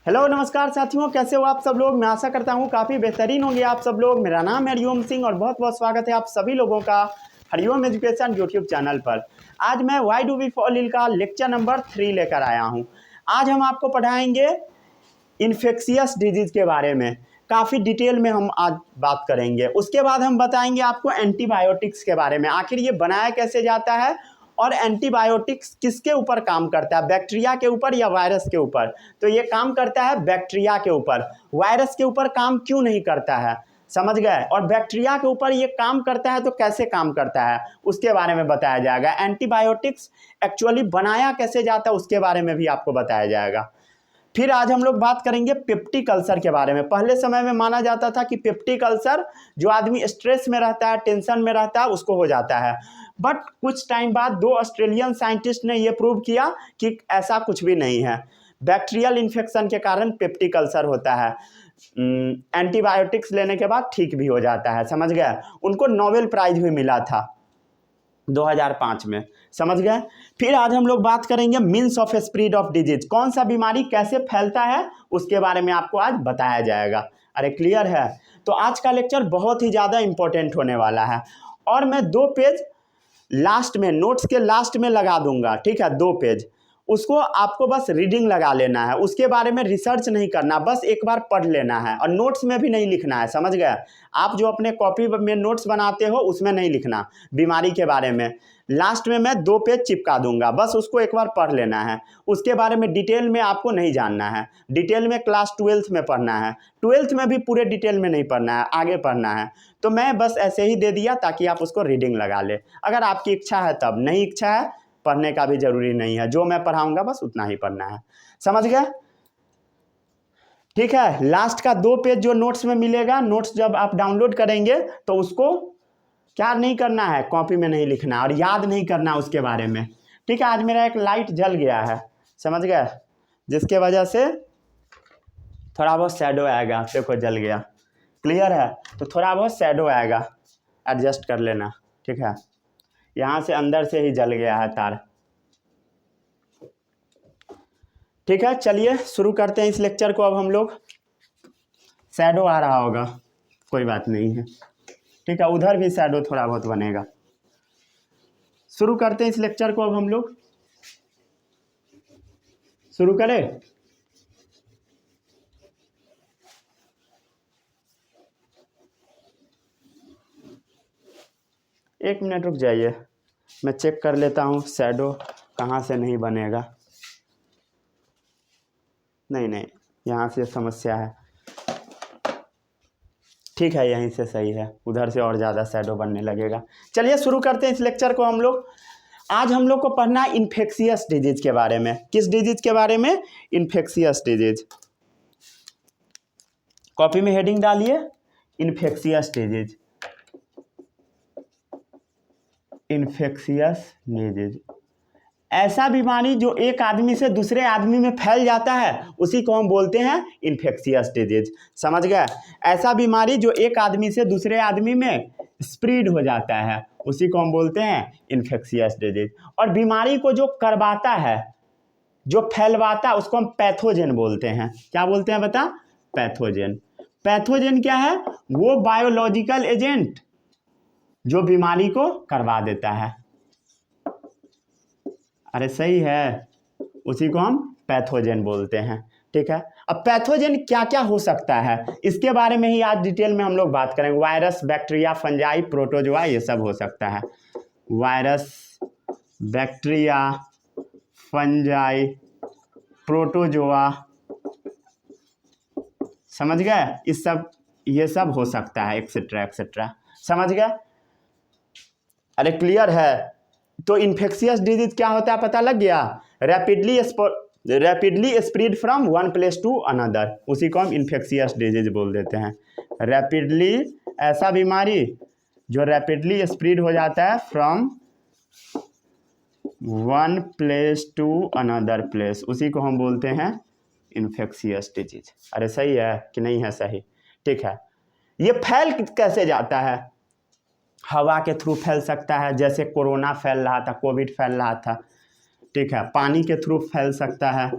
Hello नमस्कार साथियों, कैसे हो आप सब लोग। मैं आशा करता हूँ काफ़ी बेहतरीन होंगे आप सब लोग। मेरा नाम है हरिओम सिंह और बहुत बहुत स्वागत है आप सभी लोगों का हरिओम एजुकेशन यूट्यूब चैनल पर। आज मैं why do we fall ill का लेक्चर नंबर 3 लेकर आया हूँ। आज हम आपको पढ़ाएंगे इन्फेक्शियस डिजीज़ के बारे में। काफ़ी डिटेल में हम आज बात करेंगे। उसके बाद हम बताएंगे आपको एंटीबायोटिक्स के बारे में, आखिर ये बनाया कैसे जाता है और एंटीबायोटिक्स किसके ऊपर काम करता है, बैक्टीरिया के ऊपर या वायरस के ऊपर। तो ये काम करता है बैक्टीरिया के ऊपर, वायरस के ऊपर काम क्यों नहीं करता है, समझ गए। और बैक्टीरिया के ऊपर ये काम करता है तो कैसे काम करता है उसके बारे में बताया जाएगा। एंटीबायोटिक्स एक्चुअली बनाया कैसे जाता है उसके बारे में भी आपको बताया जाएगा। फिर आज हम लोग बात करेंगे पेप्टिक अल्सर के बारे में। पहले समय में माना जाता था कि पेप्टिक अल्सर जो आदमी स्ट्रेस में रहता है, टेंशन में रहता है, उसको हो जाता है। बट कुछ टाइम बाद 2 ऑस्ट्रेलियन साइंटिस्ट ने यह प्रूव किया कि ऐसा कुछ भी नहीं है। बैक्टीरियल इन्फेक्शन के कारण पेप्टिक अल्सर होता है, एंटीबायोटिक्स लेने के बाद ठीक भी हो जाता है, समझ गए। उनको नोबेल प्राइज भी मिला था 2005 में, समझ गए। फिर आज हम लोग बात करेंगे means of spread of disease, कौन सा बीमारी कैसे फैलता है उसके बारे में आपको आज बताया जाएगा। अरे क्लियर है। तो आज का लेक्चर बहुत ही ज़्यादा इंपॉर्टेंट होने वाला है और मैं 2 पेज लास्ट में, नोट्स के लास्ट में लगा दूंगा, ठीक है। 2 पेज, उसको आपको बस रीडिंग लगा लेना है, उसके बारे में रिसर्च नहीं करना, बस एक बार पढ़ लेना है और नोट्स में भी नहीं लिखना है, समझ गए। आप जो अपने कॉपी में नोट्स बनाते हो उसमें नहीं लिखना बीमारी के बारे में। लास्ट में मैं 2 पेज चिपका दूंगा, बस उसको एक बार पढ़ लेना है। उसके बारे में डिटेल में आपको नहीं जानना है, डिटेल में क्लास 12th में पढ़ना है। 12th में भी पूरे डिटेल में नहीं पढ़ना है, आगे पढ़ना है। तो मैं बस ऐसे ही दे दिया ताकि आप उसको रीडिंग लगा ले, अगर आपकी इच्छा है तब। नहीं इच्छा है, पढ़ने का भी जरूरी नहीं है, जो मैं पढ़ाऊंगा बस उतना ही पढ़ना है, समझ गए। ठीक है। लास्ट का 2 पेज जो नोट्स में मिलेगा, नोट्स जब आप डाउनलोड करेंगे तो उसको क्या नहीं करना है, कॉपी में नहीं लिखना और याद नहीं करना उसके बारे में, ठीक है। आज मेरा एक लाइट जल गया है, समझ गए, जिसके वजह से थोड़ा बहुत शैडो आएगा। देखो जल गया, क्लियर है। तो थोड़ा बहुत शैडो आएगा, एडजस्ट कर लेना, ठीक है। यहाँ से अंदर से ही जल गया है तार, ठीक है। चलिए शुरू करते हैं इस लेक्चर को। अब हम लोग, शैडो आ रहा होगा, कोई बात नहीं है, ठीक है। उधर भी शैडो थोड़ा बहुत बनेगा। शुरू करते हैं इस लेक्चर को। अब हम लोग शुरू करें। एक मिनट रुक जाइए, मैं चेक कर लेता हूँ शैडो कहाँ से नहीं बनेगा। नहीं, यहाँ से समस्या है, ठीक है, यहीं से सही है, उधर से और ज़्यादा शैडो बनने लगेगा। चलिए शुरू करते हैं इस लेक्चर को हम लोग। आज हम लोग को पढ़ना है इन्फेक्शियस डिजीज के बारे में। किस डिजीज के बारे में? Infectious disease. कॉपी में हेडिंग डालिए, इन्फेक्शियस डिजीज, इन्फेक्शियस डिजीज। ऐसा बीमारी जो एक आदमी से दूसरे आदमी में फैल जाता है उसी को हम बोलते हैं इन्फेक्शियस डिजीज, समझ गए। ऐसा बीमारी जो एक आदमी से दूसरे आदमी में स्प्रेड हो जाता है उसी को हम बोलते हैं इन्फेक्शियस डिजीज। और बीमारी को जो करवाता है, जो फैलवाता है, उसको हम पैथोजन बोलते हैं। क्या बोलते हैं बता? पैथोजन। पैथोजन क्या है? वो बायोलॉजिकल एजेंट जो बीमारी को करवा देता है। अरे सही है, उसी को हम पैथोजन बोलते हैं, ठीक है। अब पैथोजन क्या क्या हो सकता है इसके बारे में ही आज डिटेल में हम लोग बात करेंगे। वायरस, बैक्टीरिया, फंजाई, प्रोटोजोआ, ये सब हो सकता है। वायरस, बैक्टीरिया, फंजाई, प्रोटोजोआ, समझ गए। इस सब, ये सब हो सकता है, एक्सेट्रा एक्सेट्रा, समझ गए। अरे क्लियर है। तो इन्फेक्शियस डिजीज क्या होता है पता लग गया? Rapidly spread from one place to another, उसी को हम इन्फेक्शियस डिजीज बोल देते हैं। रैपिडली, ऐसा बीमारी जो रैपिडली स्प्रेड हो जाता है from one place to another place, उसी को हम बोलते हैं इन्फेक्शियस डिजीज। अरे सही है कि नहीं है? सही, ठीक है। ये फैल कैसे जाता है? हवा के थ्रू फैल सकता है, जैसे कोरोना फैल रहा था, कोविड फैल रहा था, ठीक है। पानी के थ्रू फैल सकता है,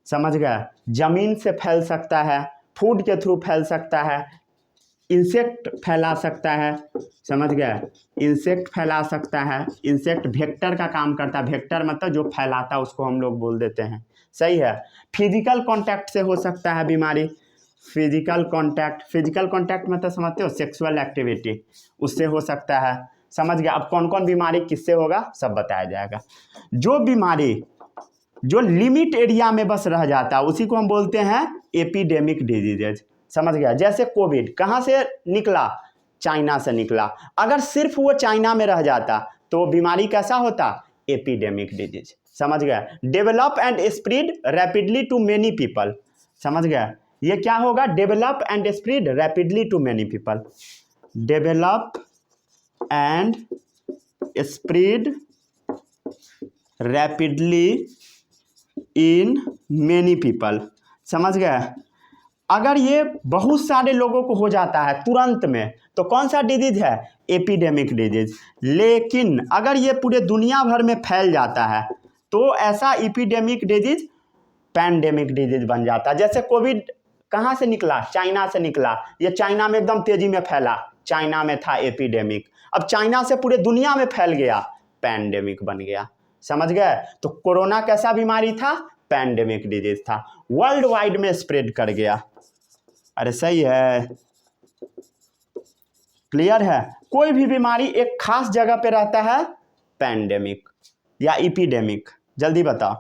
समझ गए, जमीन से फैल सकता है, फूड के थ्रू फैल सकता है, इंसेक्ट फैला सकता है, समझ गए, इंसेक्ट फैला सकता है। इंसेक्ट वेक्टर का काम करता है, वेक्टर मतलब जो फैलाता है उसको हम लोग बोल देते हैं, सही है। फिजिकल कांटेक्ट से हो सकता है बीमारी, फिजिकल कांटेक्ट मतलब समझते हो, सेक्सुअल एक्टिविटी, उससे हो सकता है, समझ गया। अब कौन कौन बीमारी किससे होगा सब बताया जाएगा। जो बीमारी जो लिमिट एरिया में बस रह जाता है उसी को हम बोलते हैं एपिडेमिक डिजीजेज, समझ गया। जैसे कोविड कहाँ से निकला, चाइना से निकला, अगर सिर्फ वो चाइना में रह जाता तो बीमारी कैसा होता, एपिडेमिक डिजीज, समझ गया। Develop and spread rapidly to many people, समझ गया, ये क्या होगा, develop and spread rapidly to many people, develop and spread rapidly in many people, समझ गए। अगर ये बहुत सारे लोगों को हो जाता है तुरंत में तो कौन सा डिजीज है, एपिडेमिक डिजीज। लेकिन अगर ये पूरे दुनिया भर में फैल जाता है तो ऐसा एपिडेमिक डिजीज पैंडेमिक डिजीज बन जाता है। जैसे कोविड कहाँ से निकला, चाइना से निकला, ये चाइना में एकदम तेजी में फैला, चाइना में था एपिडेमिक, अब चाइना से पूरे दुनिया में फैल गया, पैंडेमिक बन गया, समझ गए। तो कोरोना कैसा बीमारी था, पैंडेमिक डिजीज था, वर्ल्ड वाइड में स्प्रेड कर गया। अरे सही है, क्लियर है। कोई भी बीमारी एक खास जगह पे रहता है, पैंडेमिक या एपिडेमिक, जल्दी बताओ,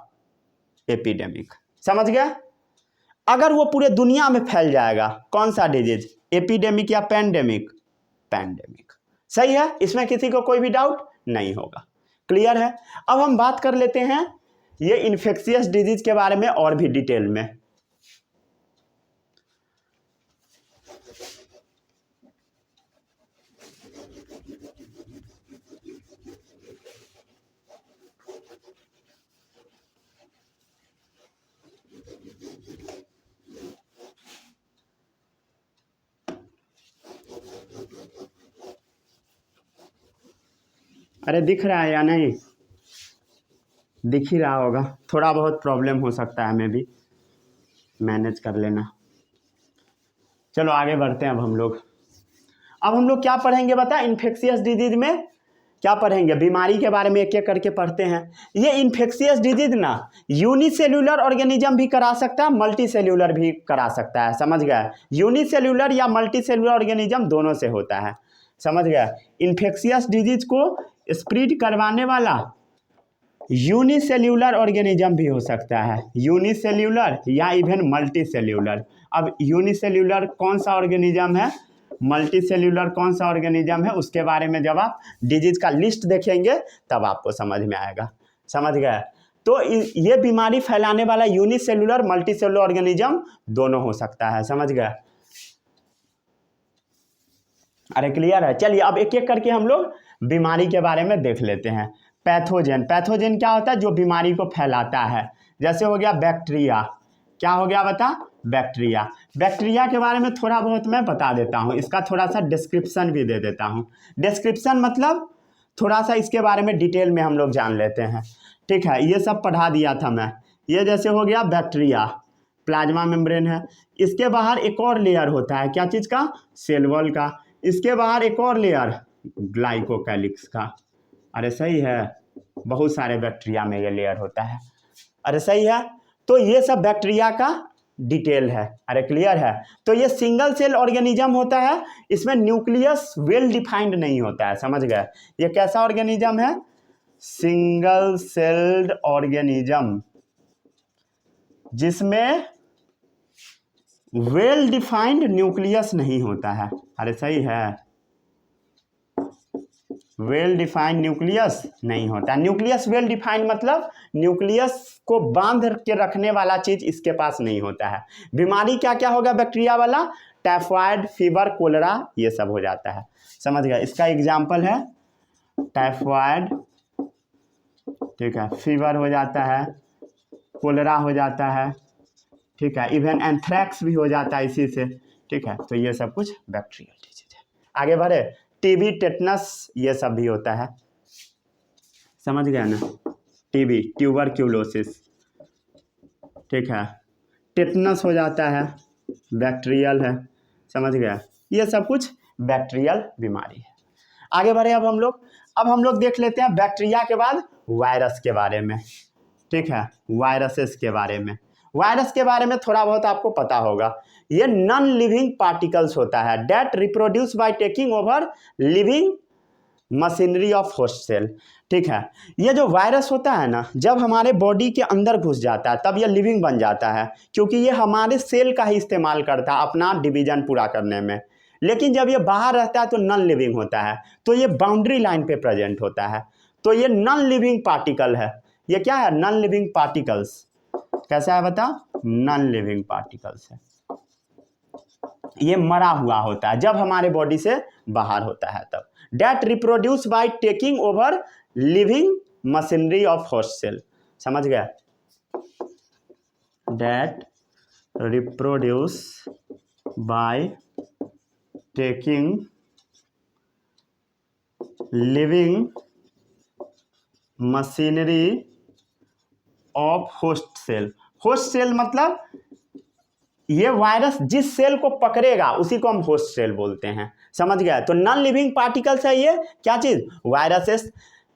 एपिडेमिक, समझ गए। अगर वो पूरे दुनिया में फैल जाएगा कौन सा डिजीज, एपिडेमिक या पैंडेमिक, पैंडेमिक, सही है, इसमें किसी को कोई भी डाउट नहीं होगा, क्लियर है। अब हम बात कर लेते हैं ये इन्फेक्शियस डिजीज के बारे में और भी डिटेल में। अरे दिख रहा है या नहीं, दिख ही रहा होगा, थोड़ा बहुत प्रॉब्लम हो सकता है, मैं भी मैनेज कर लेना। चलो आगे बढ़ते हैं। अब हम लोग क्या पढ़ेंगे बता, इन्फेक्शियस डिजीज में क्या पढ़ेंगे, बीमारी के बारे में एक एक करके पढ़ते हैं। ये इन्फेक्शियस डिजीज ना यूनिसेल्यूलर ऑर्गेनिज्म भी करा सकता है, मल्टी सेल्यूलर भी करा सकता है, समझ गया। यूनिसेल्यूलर या मल्टी सेल्यूलर ऑर्गेनिज्म दोनों से होता है, समझ गया। इन्फेक्शियस डिजीज को स्प्रेड करवाने वाला यूनिसेल्यूलर ऑर्गेनिज्म भी हो सकता है, यूनिसेल्यूलर या इवन मल्टी सेल्यूलर। अब यूनिसेल्यूलर कौन सा ऑर्गेनिज्म है, मल्टी सेल्यूलर कौन सा ऑर्गेनिज्म है, उसके बारे में जब आप डिजीज का लिस्ट देखेंगे तब आपको समझ में आएगा, समझ गए। तो ये बीमारी फैलाने वाला यूनिसेल्यूलर मल्टी सेल्यूलर ऑर्गेनिज्म दोनों हो सकता है, समझ गए। अरे क्लियर है। चलिए अब एक एक करके हम लोग बीमारी के बारे में देख लेते हैं। पैथोजन, पैथोजन क्या होता है, जो बीमारी को फैलाता है। जैसे हो गया बैक्टीरिया, क्या हो गया बता, बैक्टीरिया। बैक्टीरिया के बारे में थोड़ा बहुत मैं बता देता हूँ, इसका थोड़ा सा डिस्क्रिप्शन भी दे देता हूँ। डिस्क्रिप्शन मतलब थोड़ा सा इसके बारे में डिटेल में हम लोग जान लेते हैं, ठीक है। ये सब पढ़ा दिया था मैं। ये जैसे हो गया बैक्टीरिया, प्लाज्मा मेम्ब्रेन है, इसके बाहर एक और लेयर होता है, क्या चीज़ का, सेल वॉल का। इसके बाहर एक और लेयर ग्लाइकोकैलिक्स का। अरे सही है, बहुत सारे बैक्टीरिया में ये लेयर होता है, अरे सही है। तो ये सब बैक्टीरिया का डिटेल है, अरे क्लियर है। तो ये सिंगल सेल ऑर्गेनिज्म होता है, इसमें न्यूक्लियस वेल डिफाइंड नहीं होता है, समझ गए। ये कैसा ऑर्गेनिज्म है, सिंगल सेल्ड ऑर्गेनिज्म, जिसमें वेल डिफाइंड न्यूक्लियस नहीं होता है, अरे सही है, वेल डिफाइंड न्यूक्लियस नहीं होता। न्यूक्लियस वेल डिफाइंड मतलब न्यूक्लियस को बांध के रखने वाला चीज इसके पास नहीं होता है। बीमारी क्या क्या होगा बैक्टीरिया वाला, टाइफाइड, फीवर, कोलेरा, ये सब हो जाता है, समझ गया। इसका एग्जाम्पल है टाइफाइड, ठीक है, फीवर हो जाता है, कोलेरा हो जाता है, ठीक है, इवन एंथ्रैक्स भी हो जाता है इसी से, ठीक है। तो ये सब कुछ बैक्टीरियल डिजीज है। आगे बढ़े, टीबी, टेटनस, ये सब भी होता है, समझ गया ना। टीबी, ट्यूबरक्यूलोसिस, ठीक है, टेटनस हो जाता है, बैक्टीरियल है, समझ गया, ये सब कुछ बैक्टीरियल बीमारी है। आगे बढ़े अब हम लोग देख लेते हैं बैक्टीरिया के बाद वायरस के बारे में, ठीक है, वायरसेस के बारे में। वायरस के बारे में थोड़ा बहुत आपको पता होगा, ये नॉन लिविंग पार्टिकल्स होता है that reproduce by taking over living machinery of host cell, ठीक है। ये जो वायरस होता है ना, जब हमारे बॉडी के अंदर घुस जाता है तब ये लिविंग बन जाता है, क्योंकि ये हमारे सेल का ही इस्तेमाल करता है अपना डिवीजन पूरा करने में। लेकिन जब ये बाहर रहता है तो नॉन लिविंग होता है, तो ये बाउंड्री लाइन पे प्रेजेंट होता है, तो ये नॉन लिविंग पार्टिकल है। ये क्या है? Non living particles. कैसा है बता? नॉन लिविंग पार्टिकल्स है। ये मरा हुआ होता है जब हमारे बॉडी से बाहर होता है तब। That reproduce by taking over living machinery of host cell, समझ गया? That reproduce by taking living machinery of host cell. Host cell मतलब ये वायरस जिस सेल को पकड़ेगा उसी को हम होस्ट सेल बोलते हैं, समझ गया? तो नॉन लिविंग पार्टिकल्स है ये क्या चीज? वायरसेस।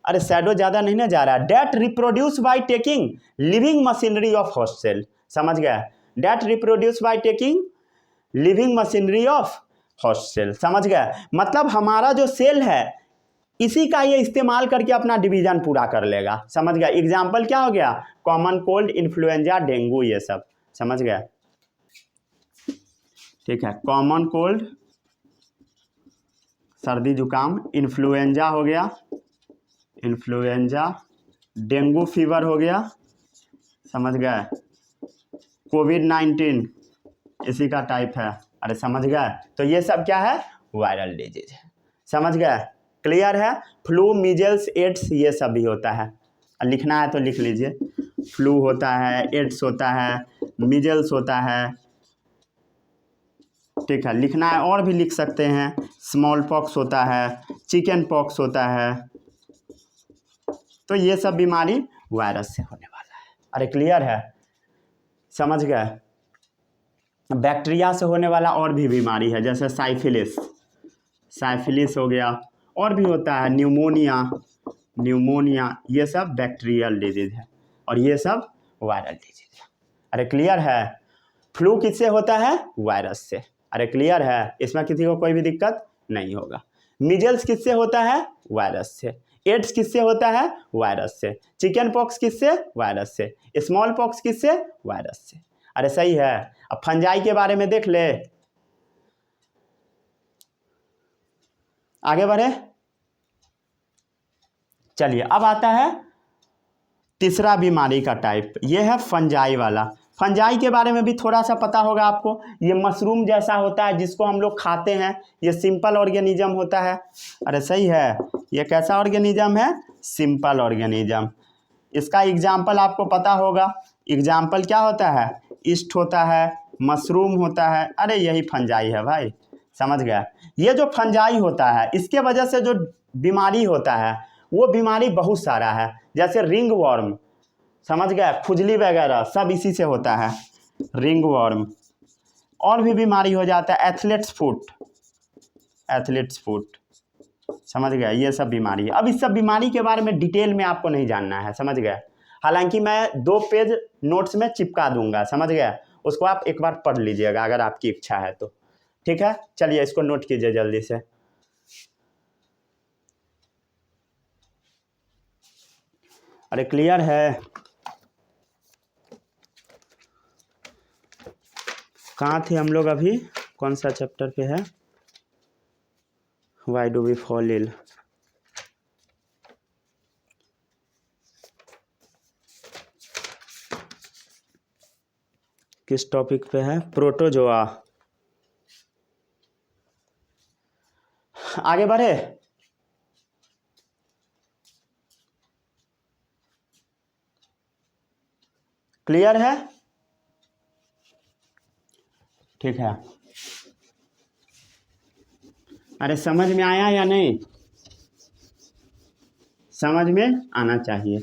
अरे शैडो ज्यादा नहीं ना जा रहा है। That reproduce by taking living machinery of host cell, समझ गया? That reproduce by taking living machinery of host cell, समझ गया? मतलब हमारा जो सेल है इसी का ये इस्तेमाल करके अपना डिवीजन पूरा कर लेगा, समझ गया? एग्जाम्पल क्या हो गया? कॉमन कोल्ड, इन्फ्लुएंजा, डेंगू, ये सब, समझ गया? ठीक है, कॉमन कोल्ड सर्दी जुकाम, इन्फ्लुएंजा हो गया, इन्फ्लुएंजा, डेंगू फीवर हो गया, समझ गए? कोविड-19 इसी का टाइप है, अरे समझ गए? तो ये सब क्या है? वायरल डिजीज है, समझ गए? क्लियर है? फ्लू, मीजल्स, एड्स ये सब भी होता है। लिखना है तो लिख लीजिए। फ्लू होता है, एड्स होता है, मीजल्स होता है, ठीक है, लिखना है और भी लिख सकते हैं। स्मॉल पॉक्स होता है, चिकन पॉक्स होता है, तो ये सब बीमारी वायरस से होने वाला है। अरे क्लियर है? समझ गए? बैक्टीरिया से होने वाला और भी बीमारी है, जैसे साइफिलिस, साइफिलिस हो गया, और भी होता है न्यूमोनिया, न्यूमोनिया, ये सब बैक्टीरियल डिजीज है और ये सब वायरल डिजीज है। अरे क्लियर है? फ्लू किससे होता है? वायरस से। अरे क्लियर है? इसमें किसी को कोई भी दिक्कत नहीं होगा। मीजल्स किससे होता है? वायरस से। एड्स किससे होता है? वायरस से। चिकन पॉक्स किससे? वायरस से। स्मॉल पॉक्स किससे? वायरस से। अरे सही है। अब फंजाई के बारे में देख ले, आगे बढ़े। चलिए अब आता है तीसरा बीमारी का टाइप, ये है फंजाई वाला। फंजाई के बारे में भी थोड़ा सा पता होगा आपको। ये मशरूम जैसा होता है जिसको हम लोग खाते हैं, ये सिंपल ऑर्गेनिज्म होता है। अरे सही है, ये कैसा ऑर्गेनिज्म है? Simple organism. इसका एग्जाम्पल आपको पता होगा। एग्जाम्पल क्या होता है? ईस्ट होता है, मशरूम होता है, अरे यही फंजाई है भाई, समझ गया? ये जो फंजाई होता है इसके वजह से जो बीमारी होता है वो बीमारी बहुत सारा है, जैसे रिंग वर्म, समझ गया? खुजली वगैरह सब इसी से होता है, रिंग वर्म। और भी बीमारी हो जाता है, एथलेट्स फुट, एथलीट्स फुट, समझ गया? ये सब बीमारी है। अब इस सब बीमारी के बारे में डिटेल में आपको नहीं जानना है, समझ गया? हालांकि मैं 2 पेज नोट्स में चिपका दूंगा, समझ गया? उसको आप एक बार पढ़ लीजिएगा अगर आपकी इच्छा है तो, ठीक है? चलिए इसको नोट कीजिए जल्दी से। अरे क्लियर है? कहाँ थे हम लोग अभी? कौन सा चैप्टर पे है? Why do we fall ill? किस टॉपिक पे है? प्रोटोजोआ। आगे बढ़े। क्लियर है? ठीक है। अरे समझ में आया या नहीं? समझ में आना चाहिए।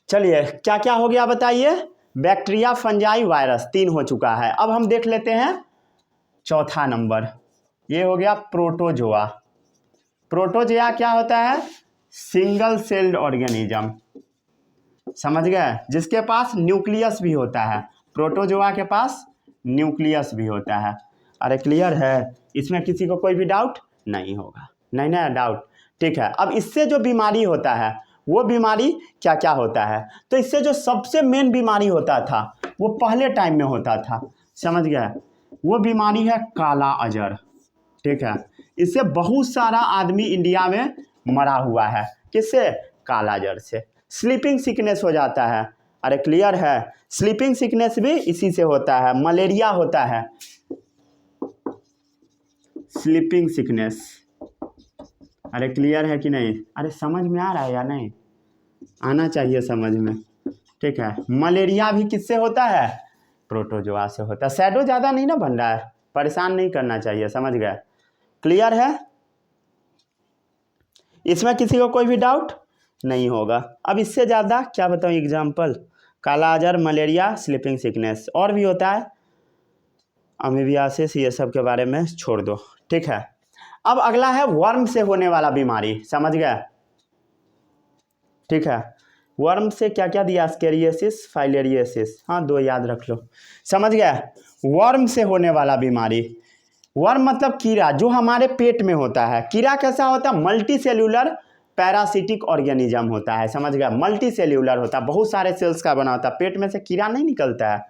चलिए क्या क्या हो गया बताइए। बैक्टीरिया, फंजाई, वायरस, 3 हो चुका है। अब हम देख लेते हैं चौथा नंबर, ये हो गया प्रोटोजोआ। प्रोटोजोआ क्या होता है? सिंगल सेल्ड ऑर्गेनिज्म, समझ गए, जिसके पास न्यूक्लियस भी होता है। प्रोटोजोआ के पास न्यूक्लियस भी होता है। अरे क्लियर है, इसमें किसी को कोई भी डाउट नहीं होगा, नहीं ना डाउट। ठीक है, अब इससे जो बीमारी होता है वो बीमारी क्या क्या होता है? तो इससे जो सबसे मेन बीमारी होता था वो पहले टाइम में होता था, समझ गए, वो बीमारी है काला अजर। ठीक है, इससे बहुत सारा आदमी इंडिया में मरा हुआ है। किससे? काला अजर से। स्लीपिंग सिकनेस हो जाता है। अरे क्लियर है, स्लीपिंग सिकनेस भी इसी से होता है। मलेरिया होता है, स्लीपिंग सिकनेस। अरे क्लियर है कि नहीं? अरे समझ में आ रहा है या नहीं? आना चाहिए समझ में। ठीक है, मलेरिया भी किससे होता है? प्रोटोजोआ से होता है। शैडो ज़्यादा नहीं ना बन रहा है, परेशान नहीं करना चाहिए, समझ गए। क्लियर है, इसमें किसी को कोई भी डाउट नहीं होगा। अब इससे ज़्यादा क्या बताऊँ एग्जाम्पल? काला अजर, मलेरिया, स्लीपिंग सिकनेस, और भी होता है अमीबियासिस, ये सब के बारे में छोड़ दो। ठीक है, अब अगला है वर्म से होने वाला बीमारी, समझ गए। ठीक है, वर्म से क्या क्या दिया? स्केरियसिस, फाइलेरियसिस, हाँ 2 याद रख लो, समझ गए। वर्म से होने वाला बीमारी, वर्म मतलब कीड़ा जो हमारे पेट में होता है। कीड़ा कैसा होता है? मल्टी सेल्यूलर पैरासिटिक ऑर्गेनिज्म होता है, समझ गया। मल्टी सेल्यूलर होता है, बहुत सारे सेल्स का बना होता है, पेट में से कीड़ा नहीं निकलता है,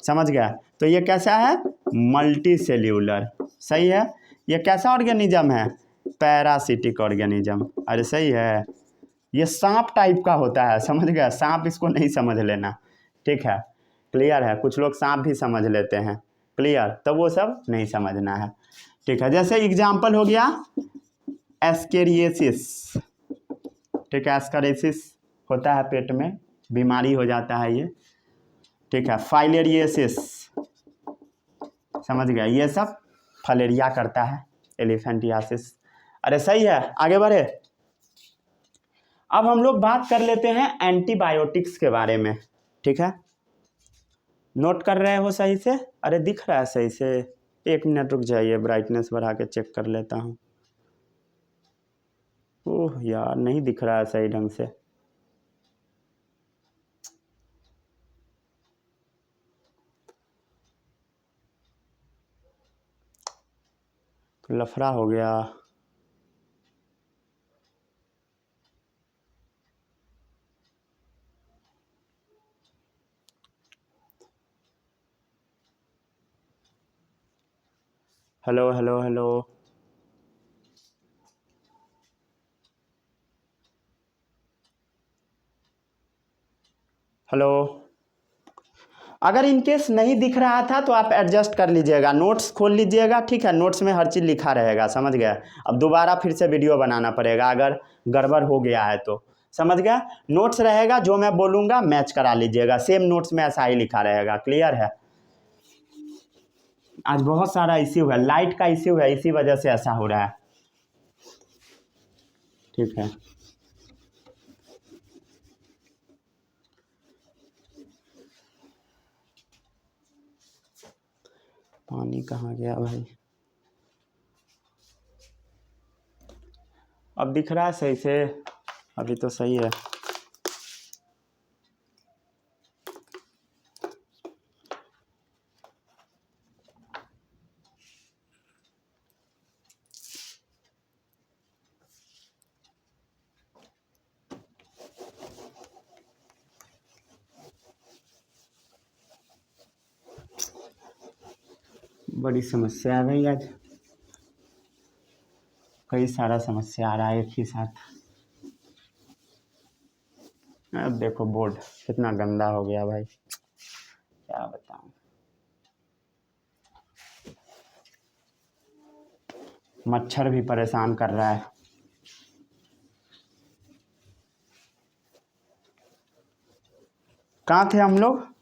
समझ गया। तो ये कैसा है? मल्टी सेल्यूलर, सही है। ये कैसा ऑर्गेनिज्म है? Parasitic organism. अरे सही है, ये सांप टाइप का होता है, समझ गया। सांप इसको नहीं समझ लेना, ठीक है, क्लियर है। कुछ लोग सांप भी समझ लेते हैं, क्लियर, तो वो सब नहीं समझना है। ठीक है, जैसे एग्जाम्पल हो गया एस्केरियसिस। ठीक है, एस्केरियसिस होता है, पेट में बीमारी हो जाता है ये। ठीक है, फाइलेरियसिस, समझ गया, ये सब फलेरिया करता है, एलिफेंटियासिस। अरे सही है, आगे बढ़े। अब हम लोग बात कर लेते हैं एंटीबायोटिक्स के बारे में। ठीक है, नोट कर रहे हो सही से? अरे दिख रहा है सही से? 1 मिनट रुक जाइए, ब्राइटनेस बढ़ा के चेक कर लेता हूँ। ओह यार, नहीं दिख रहा है सही ढंग से। तो लफड़ा हो गया। Hello hello hello, hello. अगर इनकेस नहीं दिख रहा था तो आप एडजस्ट कर लीजिएगा, नोट्स खोल लीजिएगा। ठीक है, नोट्स में हर चीज़ लिखा रहेगा, समझ गया। अब दोबारा फिर से वीडियो बनाना पड़ेगा अगर गड़बड़ हो गया है तो, समझ गया। नोट्स रहेगा, जो मैं बोलूँगा मैच करा लीजिएगा, सेम नोट्स में ऐसा ही लिखा रहेगा, क्लियर है। आज बहुत सारा इश्यू है, लाइट का इश्यू है, इसी वजह से ऐसा हो रहा है। ठीक है, पानी कहाँ गया भाई? अब दिख रहा है सही से? अभी तो सही है। बड़ी समस्या है भाई, आज कई सारा समस्या आ रहा है एक ही साथ। अब देखो बोर्ड कितना गंदा हो गया भाई, क्या बताऊं। मच्छर भी परेशान कर रहा है। कहाँ थे हम लोग?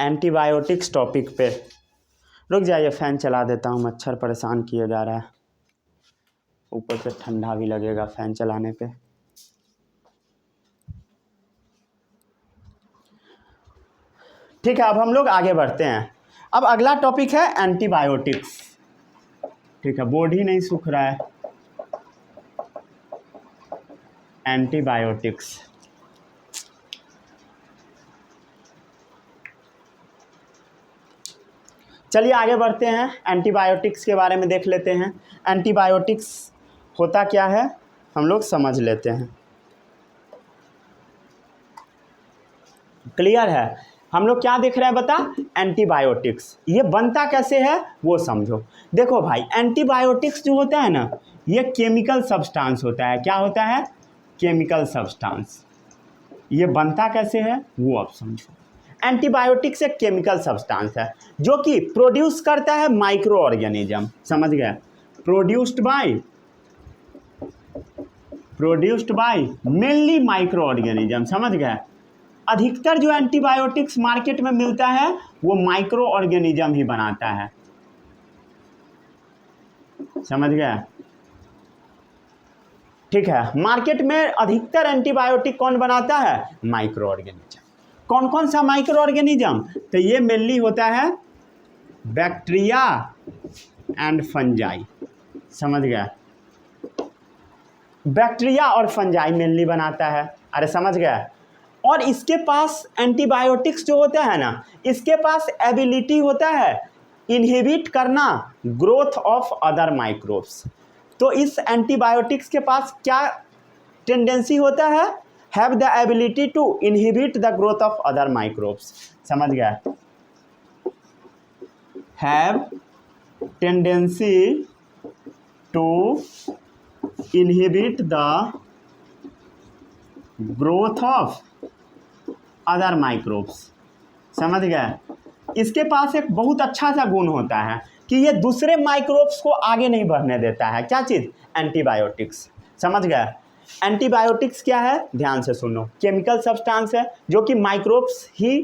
एंटीबायोटिक्स टॉपिक पे। रुक जाइए, फ़ैन चला देता हूँ, मच्छर परेशान किया जा रहा है, ऊपर से ठंडा भी लगेगा फ़ैन चलाने पे। ठीक है, अब हम लोग आगे बढ़ते हैं। अब अगला टॉपिक है एंटीबायोटिक्स। ठीक है, बोर्ड ही नहीं सूख रहा है। एंटीबायोटिक्स, चलिए आगे बढ़ते हैं, एंटीबायोटिक्स के बारे में देख लेते हैं। एंटीबायोटिक्स होता क्या है हम लोग समझ लेते हैं। क्लियर है? हम लोग क्या देख रहे हैं बता, एंटीबायोटिक्स। ये बनता कैसे है वो समझो। देखो भाई, एंटीबायोटिक्स जो होता है ना, ये केमिकल सब्सटेंस होता है। क्या होता है? Chemical substance. ये बनता कैसे है वो अब समझो। एंटीबायोटिक्स एक केमिकल सब्सटेंस है जो कि प्रोड्यूस करता है माइक्रो ऑर्गेनिज्म। समझ गए? Produced by mainly micro organism. समझ गए? अधिकतर जो एंटीबायोटिक्स मार्केट में मिलता है वो माइक्रो ऑर्गेनिज्म ही बनाता है। समझ गए? ठीक है, मार्केट में अधिकतर एंटीबायोटिक कौन बनाता है? Micro organism. कौन कौन सा माइक्रो ऑर्गेनिज्म? तो ये मेनली होता है बैक्टीरिया एंड फंजाई। समझ गया? बैक्टीरिया और फंजाई मेनली बनाता है। अरे समझ गया? और इसके पास एंटीबायोटिक्स जो होता है ना, इसके पास एबिलिटी होता है इनहिबिट करना ग्रोथ ऑफ अदर माइक्रोब्स। तो इस एंटीबायोटिक्स के पास क्या टेंडेंसी होता है? Have the ability to inhibit the growth of other microbes. समझ गया? Have tendency to inhibit the growth of other microbes. समझ गए? इसके पास एक बहुत अच्छा सा गुण होता है कि ये दूसरे माइक्रोब्स को आगे नहीं बढ़ने देता है। क्या चीज़? एंटीबायोटिक्स। समझ गए? एंटीबायोटिक्स क्या है? ध्यान से सुनो। केमिकल सब्सटेंस है जो कि माइक्रोब्स ही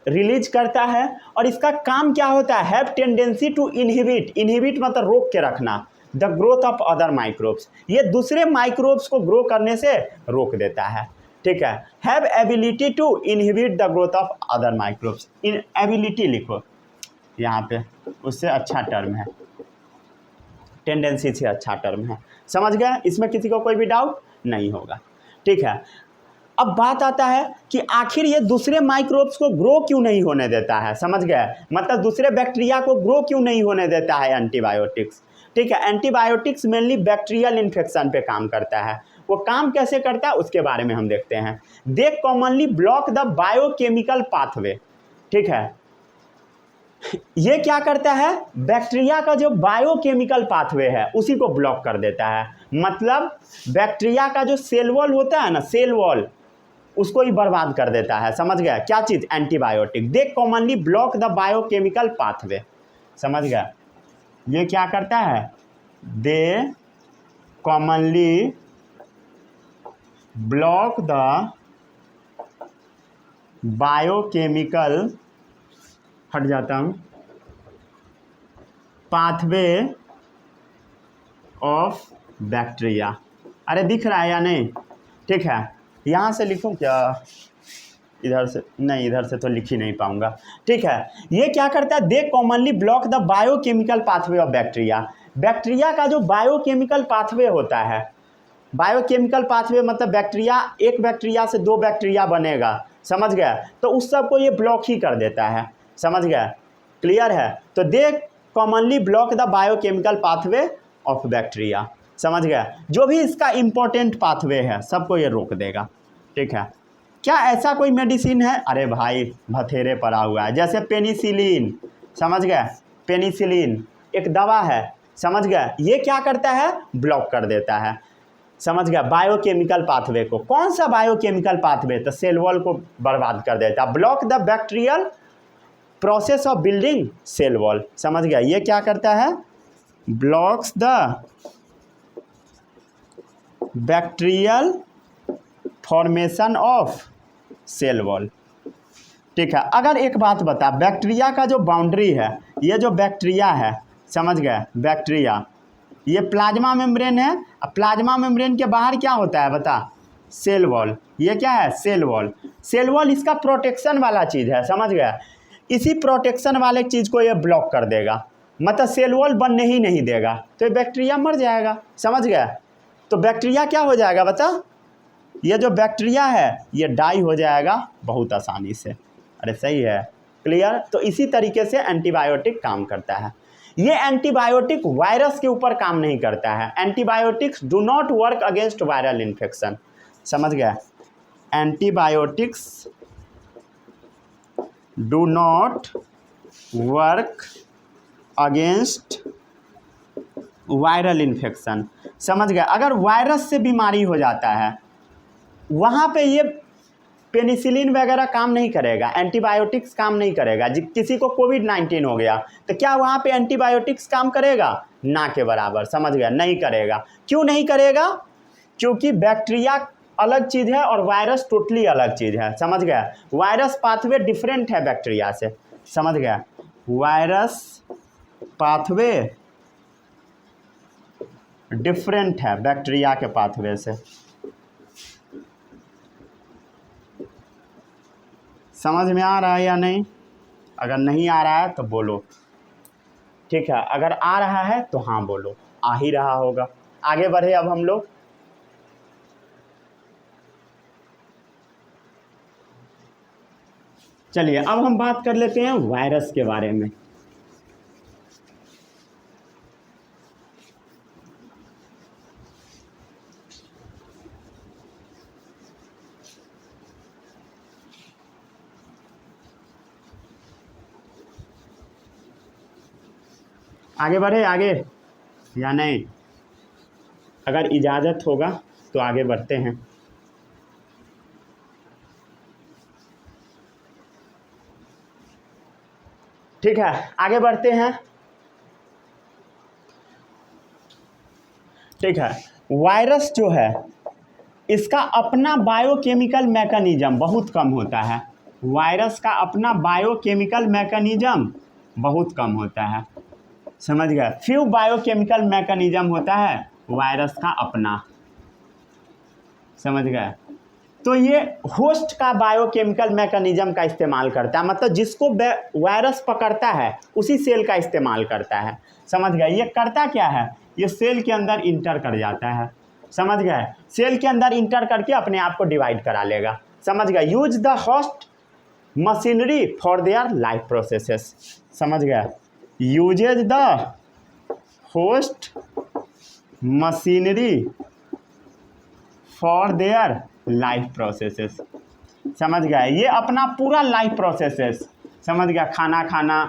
रिलीज करता है, और इसका काम क्या होता है? हैव टेंडेंसी टू इनहिबिट मतलब रोक के रखना the growth of other microbes. ये दूसरे माइक्रोब्स को ग्रो करने से रोक देता है। ठीक है, have ability to inhibit the growth of other microbes. इन एबिलिटी लिखो यहाँ पे, उससे अच्छा टर्म है, टेंडेंसी से अच्छा टर्म है। समझ गए? इसमें किसी को कोई भी डाउट नहीं होगा। ठीक है, अब बात आता है कि आखिर ये दूसरे माइक्रोब्स को ग्रो क्यों नहीं होने देता है। समझ गए? मतलब दूसरे बैक्टीरिया को ग्रो क्यों नहीं होने देता है एंटीबायोटिक्स। ठीक है, एंटीबायोटिक्स मेनली बैक्टीरियल इन्फेक्शन पे काम करता है। वो काम कैसे करता है उसके बारे में हम देखते हैं। They commonly block the biochemical pathway. ठीक है, ये क्या करता है? बैक्टीरिया का जो बायोकेमिकल पाथवे है उसी को ब्लॉक कर देता है। मतलब बैक्टीरिया का जो सेल वॉल होता है ना, सेल वॉल, उसको ही बर्बाद कर देता है। समझ गया? क्या चीज़? Antibiotic. They commonly block the biochemical pathway. समझ गया? ये क्या करता है? They commonly block the biochemical, हट जाता हूँ, पाथवे ऑफ बैक्टीरिया। अरे दिख रहा है या नहीं? ठीक है, यहाँ से लिखूँ क्या? इधर से नहीं, इधर से तो लिख ही नहीं पाऊंगा। ठीक है, ये क्या करता है? They commonly block the biochemical pathway of bacteria. Bacteria का जो बायोकेमिकल पाथवे होता है, बायोकेमिकल पाथवे मतलब बैक्टीरिया, एक बैक्टीरिया से दो बैक्टीरिया बनेगा। समझ गया? तो उस सब को ये ब्लॉक ही कर देता है। समझ गया? क्लियर है? तो they commonly block the biochemical pathway of bacteria. समझ गया? जो भी इसका इम्पोर्टेंट पाथवे है सबको ये रोक देगा। ठीक है, क्या ऐसा कोई मेडिसिन है? अरे भाई भथेरे पड़ा हुआ है, जैसे पेनिसिलिन। समझ गए? पेनिसिलिन एक दवा है। समझ गए? ये क्या करता है? ब्लॉक कर देता है। समझ गया? बायोकेमिकल पाथवे को। कौन सा बायोकेमिकल पाथवे? तो सेल वॉल को बर्बाद कर देता है। Block the bacterial process of building cell wall. समझ गया? ये क्या करता है? Blocks the bacterial formation of cell wall. ठीक है, अगर एक बात बता, बैक्टीरिया का जो बाउंड्री है, ये जो बैक्टीरिया है, समझ गए, बैक्टीरिया ये प्लाज्मा मेम्ब्रेन है। अब प्लाज्मा मेम्ब्रेन के बाहर क्या होता है बता, सेल वॉल। ये क्या है, सेल वॉल। सेल वॉल इसका प्रोटेक्शन वाला चीज़ है, समझ गया। इसी प्रोटेक्शन वाले चीज़ को ये ब्लॉक कर देगा, मतलब सेल वॉल बनने ही नहीं देगा, तो ये बैक्टीरिया मर जाएगा, समझ गया। तो बैक्टीरिया क्या हो जाएगा बता, ये जो बैक्टीरिया है ये डाई हो जाएगा बहुत आसानी से। अरे सही है, क्लियर। तो इसी तरीके से एंटीबायोटिक काम करता है। ये एंटीबायोटिक वायरस के ऊपर काम नहीं करता है। Antibiotics do not work against viral infection, समझ गया। Antibiotics do not work against viral infection, समझ गया। अगर वायरस से बीमारी हो जाता है वहाँ पे ये पेनिसिलिन वगैरह काम नहीं करेगा, एंटीबायोटिक्स काम नहीं करेगा। किसी को कोविड-19 हो गया तो क्या वहाँ पे एंटीबायोटिक्स काम करेगा, ना के बराबर, समझ गया, नहीं करेगा। क्यों नहीं करेगा, क्योंकि बैक्टीरिया अलग चीज़ है और वायरस टोटली अलग चीज़ है, समझ गया। वायरस पाथवे डिफरेंट है बैक्टीरिया से, समझ गया। वायरस पाथवे डिफरेंट है बैक्टीरिया के पाथवे से, समझ में आ रहा है या नहीं। अगर नहीं आ रहा है तो बोलो, ठीक है। अगर आ रहा है तो हाँ बोलो, आ ही रहा होगा। आगे बढ़े अब हम लोग। चलिए अब हम बात कर लेते हैं वायरस के बारे में। आगे बढ़े आगे या नहीं, अगर इजाज़त होगा तो आगे बढ़ते हैं। ठीक है, आगे बढ़ते हैं। ठीक है, वायरस जो है इसका अपना बायोकेमिकल मैकेनिज्म बहुत कम होता है। वायरस का अपना बायोकेमिकल मैकेनिज्म बहुत कम होता है, समझ गए। फ्यू बायोकेमिकल मैकेनिज्म होता है वायरस का अपना, समझ गए। तो ये होस्ट का बायोकेमिकल मैकेनिज्म का इस्तेमाल करता है, मतलब जिसको वायरस पकड़ता है उसी सेल का इस्तेमाल करता है, समझ गए। ये करता क्या है, ये सेल के अंदर इंटर कर जाता है, समझ गए। सेल के अंदर इंटर करके अपने आप को डिवाइड करा लेगा, समझ गए। Use the host machinery for their life processes, समझ गए। Uses the host machinery for their life processes, समझ गए। ये अपना पूरा लाइफ प्रोसेसेस, समझ गया, खाना खाना,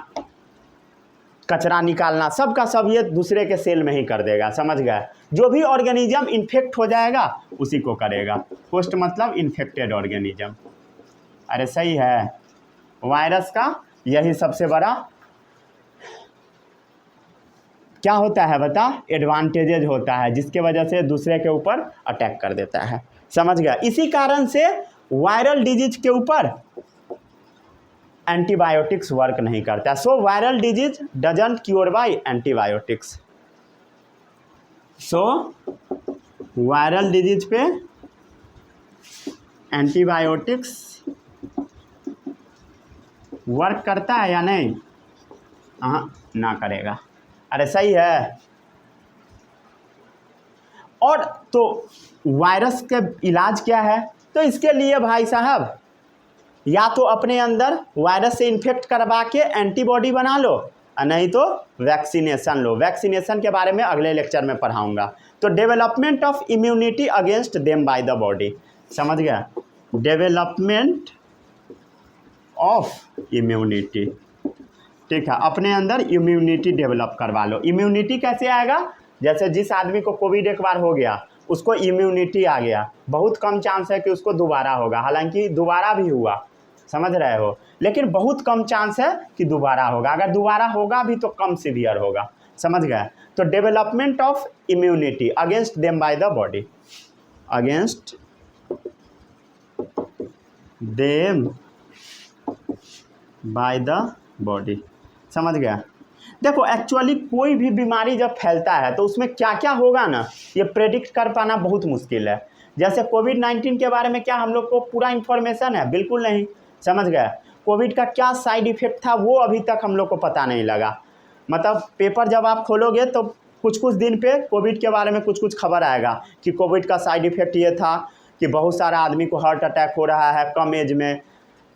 कचरा निकालना, सब का सब ये दूसरे के सेल में ही कर देगा, समझ गए। जो भी ऑर्गेनिज्म इन्फेक्ट हो जाएगा उसी को करेगा। होस्ट मतलब इन्फेक्टेड ऑर्गेनिज्म। अरे सही है, वायरस का यही सबसे बड़ा क्या होता है बता, एडवांटेजेज होता है, जिसके वजह से दूसरे के ऊपर अटैक कर देता है, समझ गया। इसी कारण से वायरल डिजीज के ऊपर एंटीबायोटिक्स वर्क नहीं करता। So viral disease doesn't cure by antibiotics. So viral disease पे एंटीबायोटिक्स वर्क करता है या नहीं, हाँ ना करेगा। अरे सही है। और तो वायरस के इलाज क्या है, तो इसके लिए भाई साहब या तो अपने अंदर वायरस से इन्फेक्ट करवा के एंटीबॉडी बना लो, नहीं तो वैक्सीनेशन लो। वैक्सीनेशन के बारे में अगले लेक्चर में पढ़ाऊंगा। तो development of immunity against them by the body, समझ गया। डेवलपमेंट ऑफ इम्यूनिटी, ठीक है, अपने अंदर इम्यूनिटी डेवलप करवा लो। इम्यूनिटी कैसे आएगा, जैसे जिस आदमी को कोविड एक बार हो गया उसको इम्यूनिटी आ गया, बहुत कम चांस है कि उसको दोबारा होगा, हालांकि दोबारा भी हुआ, समझ रहे हो, लेकिन बहुत कम चांस है कि दोबारा होगा। अगर दोबारा होगा भी तो कम सीवियर होगा, समझ गए। तो development of immunity against them by the body, against them by the body. समझ गया। देखो एक्चुअली कोई भी बीमारी जब फैलता है तो उसमें क्या क्या होगा ना, ये प्रेडिक्ट कर पाना बहुत मुश्किल है। जैसे कोविड-19 के बारे में क्या हम लोग को पूरा इन्फॉर्मेशन है? बिल्कुल नहीं। समझ गए। कोविड का क्या साइड इफ़ेक्ट था वो अभी तक हम लोग को पता नहीं लगा। मतलब पेपर जब आप खोलोगे तो कुछ कुछ दिन पे कोविड के बारे में कुछ कुछ खबर आएगा कि कोविड का साइड इफ़ेक्ट ये था कि बहुत सारा आदमी को हार्ट अटैक हो रहा है कम एज में।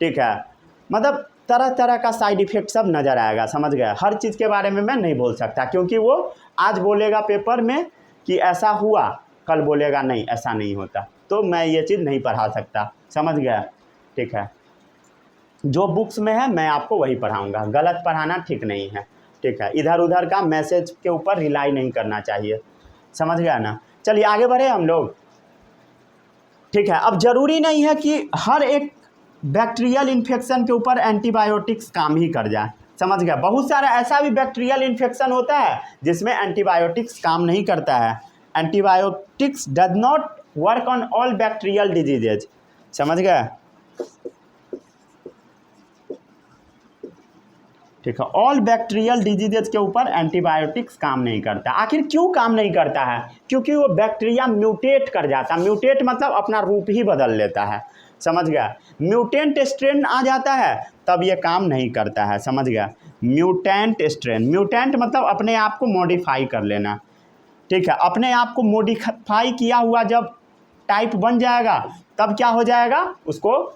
ठीक है, मतलब तरह तरह का साइड इफ़ेक्ट सब नज़र आएगा। समझ गए। हर चीज़ के बारे में मैं नहीं बोल सकता, क्योंकि वो आज बोलेगा पेपर में कि ऐसा हुआ, कल बोलेगा नहीं ऐसा नहीं होता, तो मैं ये चीज़ नहीं पढ़ा सकता। समझ गया। ठीक है, जो बुक्स में है मैं आपको वही पढ़ाऊँगा, गलत पढ़ाना ठीक नहीं है। ठीक है, इधर उधर का मैसेज के ऊपर रिलाई नहीं करना चाहिए। समझ गया ना। चलिए आगे बढ़े हम लोग। ठीक है, अब ज़रूरी नहीं है कि हर एक बैक्टीरियल इन्फेक्शन के ऊपर एंटीबायोटिक्स काम ही कर जाए। समझ गया। बहुत सारा ऐसा भी बैक्टीरियल इन्फेक्शन होता है जिसमें एंटीबायोटिक्स काम नहीं करता है। Antibiotics does not work on all bacterial diseases. समझ गए। ठीक है, ऑल बैक्टीरियल डिजीजेज के ऊपर एंटीबायोटिक्स काम नहीं करता। आखिर क्यों काम नहीं करता है? क्योंकि वो बैक्टीरिया म्यूटेट कर जाता है। म्यूटेट मतलब अपना रूप ही बदल लेता है। समझ गया। म्यूटेंट स्ट्रेन आ जाता है तब ये काम नहीं करता है। समझ गया। म्यूटेंट स्ट्रेन, म्यूटेंट मतलब अपने आप को मॉडिफाई कर लेना। ठीक है, अपने आप को मॉडिफाई किया हुआ जब टाइप बन जाएगा तब क्या हो जाएगा, उसको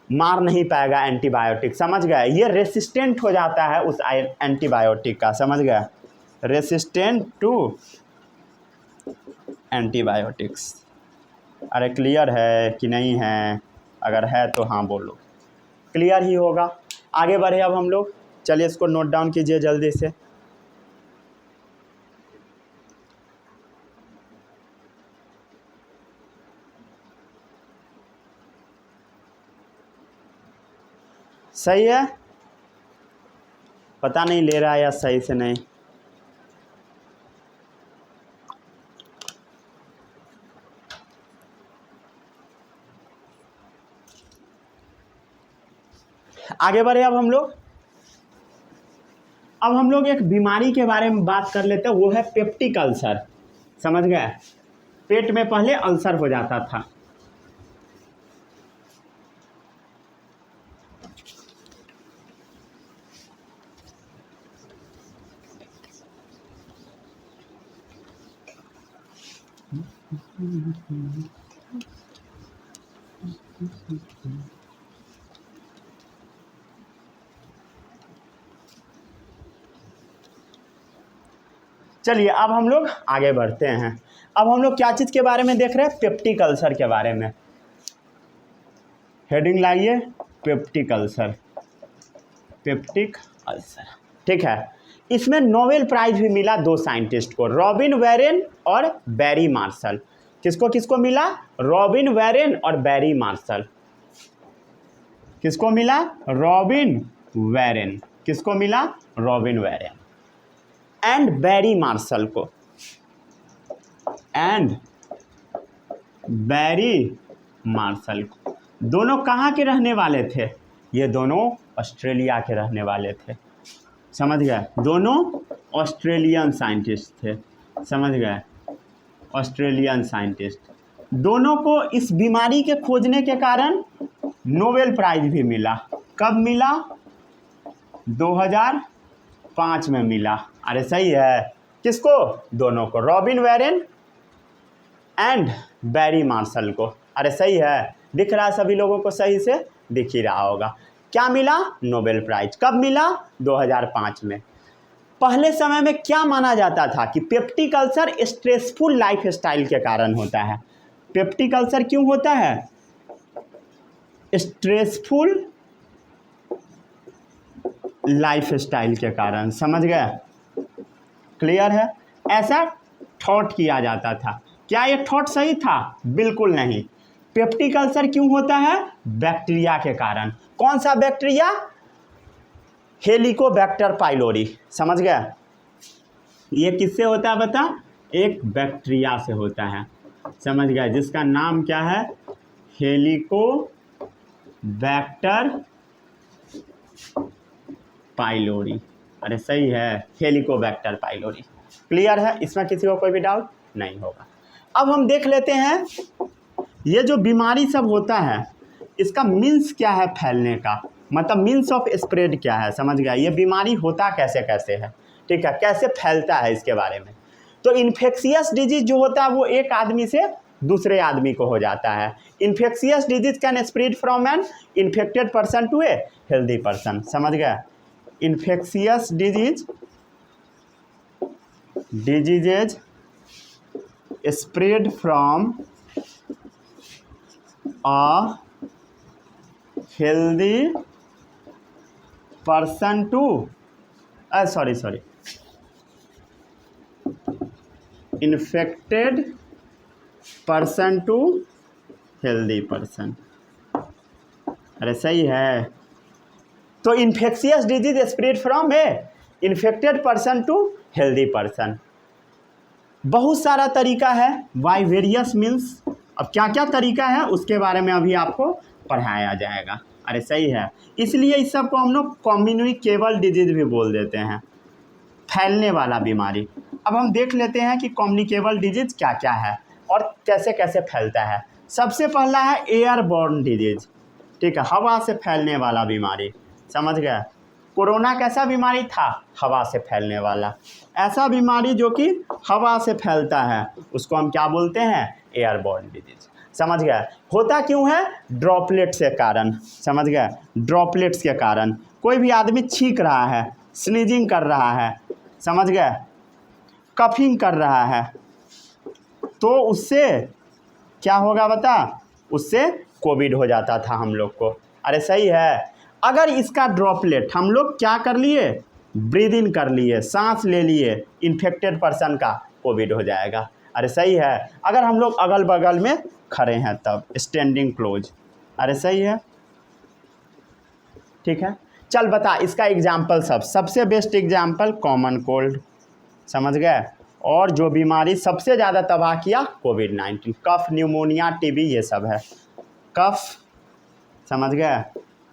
मार नहीं पाएगा एंटीबायोटिक। समझ गए। ये रेसिस्टेंट हो जाता है उस एंटीबायोटिक का। समझ गए। Resistant to antibiotics. अरे क्लियर है कि नहीं है? अगर है तो हाँ बोलो। क्लियर ही होगा। आगे बढ़े अब हम लोग। चलिए इसको नोट डाउन कीजिए जल्दी से। सही है? पता नहीं ले रहा है या सही से नहीं। आगे बढ़े अब हम लोग। अब हम लोग एक बीमारी के बारे में बात कर लेते हैं, वो है पेप्टिक अल्सर। समझ गए। पेट में पहले अल्सर हो जाता था। चलिए अब हम लोग आगे बढ़ते हैं। अब हम लोग क्या चीज़ के बारे में देख रहे हैं? पेप्टिक अल्सर के बारे में। हेडिंग लाइए, पेप्टिक अल्सर। Peptic ulcer. ठीक है, इसमें नोबेल प्राइज भी मिला दो साइंटिस्ट को, रॉबिन वैरेन और बैरी मार्शल। किसको किसको मिला? रॉबिन वैरेन और बैरी मार्शल। किसको मिला? रॉबिन वैरेन। किसको मिला? रॉबिन वैरेन एंड बैरी मार्शल को। एंड बैरी मार्शल को। दोनों कहाँ के रहने वाले थे? ये दोनों ऑस्ट्रेलिया के रहने वाले थे। समझ गए। दोनों ऑस्ट्रेलियन साइंटिस्ट थे। समझ गए। Australian scientist. दोनों को इस बीमारी के खोजने के कारण नोबेल प्राइज भी मिला। कब मिला? 2005 में मिला। अरे सही है। किसको? दोनों को, रॉबिन वैरेन एंड बैरी मार्शल को। अरे सही है। दिख रहा है सभी लोगों को? सही से दिख ही रहा होगा। क्या मिला? Nobel prize. कब मिला? 2005 में। पहले समय में क्या माना जाता था कि peptic ulcer stressful life style के कारण होता है। पेप्टिक अल्सर क्यों होता है? स्ट्रेसफुल लाइफ स्टाइल के कारण। समझ गए। क्लियर है। ऐसा थॉट किया जाता था। क्या ये थॉट सही था? बिल्कुल नहीं। पेप्टिक अल्सर क्यों होता है? बैक्टीरिया के कारण। कौन सा बैक्टीरिया? Helicobacter pylori. समझ गए। ये किससे होता है बता? एक बैक्टीरिया से होता है। समझ गए। जिसका नाम क्या है? Helicobacter pylori. अरे सही है, हेलिकोबैक्टर पाइलोरी। क्लियर है, इसमें किसी को कोई भी डाउट नहीं होगा। अब हम देख लेते हैं ये जो बीमारी सब होता है इसका मीन्स क्या है फैलने का, मतलब मीन्स ऑफ स्प्रेड क्या है, समझ गया। ये बीमारी होता कैसे कैसे है, ठीक है, कैसे फैलता है इसके बारे में। तो इन्फेक्शियस डिजीज जो होता है वो एक आदमी से दूसरे आदमी को हो जाता है। Infectious disease can spread from an infected person to a healthy person, समझ गया। Infectious diseases spread from a healthy person to infected person to healthy person। अरे सही है। तो infectious disease spread from a infected person to healthy person. बहुत सारा तरीका है, बाय वेरियस मीन्स। अब क्या क्या तरीका है उसके बारे में अभी आपको पढ़ाया जाएगा। अरे सही है, इसलिए इस सब को हम लोग कम्युनिकेबल डिजीज भी बोल देते हैं, फैलने वाला बीमारी। अब हम देख लेते हैं कि कम्युनिकेबल डिजीज क्या क्या है और कैसे कैसे फैलता है। सबसे पहला है एयरबॉर्न डिजीज, ठीक है, हवा से फैलने वाला बीमारी, समझ गए। कोरोना कैसा बीमारी था, हवा से फैलने वाला। ऐसा बीमारी जो कि हवा से फैलता है उसको हम क्या बोलते हैं, एयरबॉर्न डिजीज, समझ गए। होता क्यों है, ड्रॉपलेट के कारण, समझ गए, ड्रॉपलेट्स के कारण। कोई भी आदमी छींक रहा है, स्नीजिंग कर रहा है, समझ गए, कफिंग कर रहा है, तो उससे क्या होगा बता, उससे कोविड हो जाता था हम लोग को। अरे सही है। अगर इसका ड्रॉपलेट हम लोग क्या कर लिए, ब्रीद इन कर लिए, सांस ले लिए, इन्फेक्टेड पर्सन का कोविड हो जाएगा। अरे सही है। अगर हम लोग अगल बगल में खड़े हैं तब, स्टैंडिंग क्लोज। अरे सही है, ठीक है। चल बता इसका एग्जाम्पल, सबसे बेस्ट एग्जाम्पल कॉमन कोल्ड, समझ गए। और जो बीमारी सबसे ज़्यादा तबाह किया, कोविड-19, कफ, न्यूमोनिया, टीबी, ये सब है। कफ, समझ गए,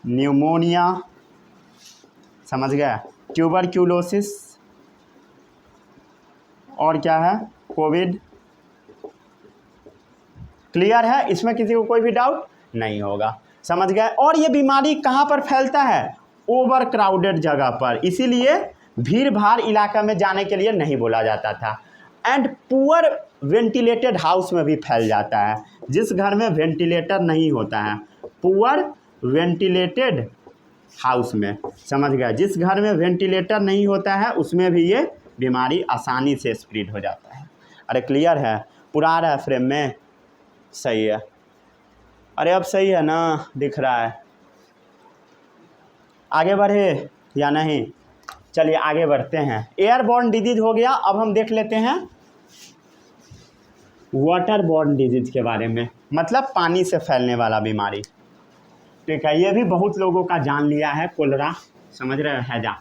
न्यूमोनिया, समझ गए, ट्यूबरक्यूलोसिस, और क्या है, कोविड। क्लियर है, इसमें किसी को कोई भी डाउट नहीं होगा, समझ गए। और ये बीमारी कहाँ पर फैलता है, ओवर क्राउडेड जगह पर, इसीलिए भीड़ भाड़ इलाका में जाने के लिए नहीं बोला जाता था। एंड पुअर वेंटिलेटेड हाउस में भी फैल जाता है, जिस घर में वेंटिलेटर नहीं होता है, पुअर वेंटिलेटेड हाउस में, समझ गया, जिस घर में वेंटिलेटर नहीं होता है उसमें भी ये बीमारी आसानी से स्प्रेड हो जाता है। अरे क्लियर है, पूरा आ रहा है फ्रेम में, सही है। अरे अब सही है ना, दिख रहा है। आगे बढ़े या नहीं, चलिए आगे बढ़ते हैं। एयरबॉर्न डिजीज हो गया। अब हम देख लेते हैं वाटरबॉर्न डिजीज के बारे में, मतलब पानी से फैलने वाला बीमारी, ठीक है। ये भी बहुत लोगों का जान लिया है, कोलरा, समझ रहे हैं, हैजा,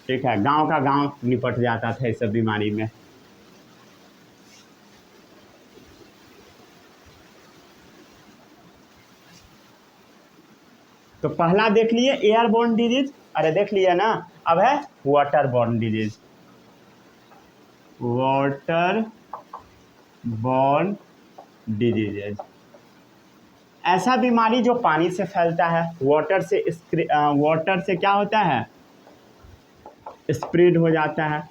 ठीक है, गांव का गांव निपट जाता था इस सब बीमारी में। तो पहला देख लिए एयरबॉर्न डिजीज, अरे देख लिया ना। अब है वाटरबॉर्न डिजीज, वाटरबॉर्न डिजीजेज, ऐसा बीमारी जो पानी से फैलता है, वाटर से क्या होता है, स्प्रेड हो जाता है।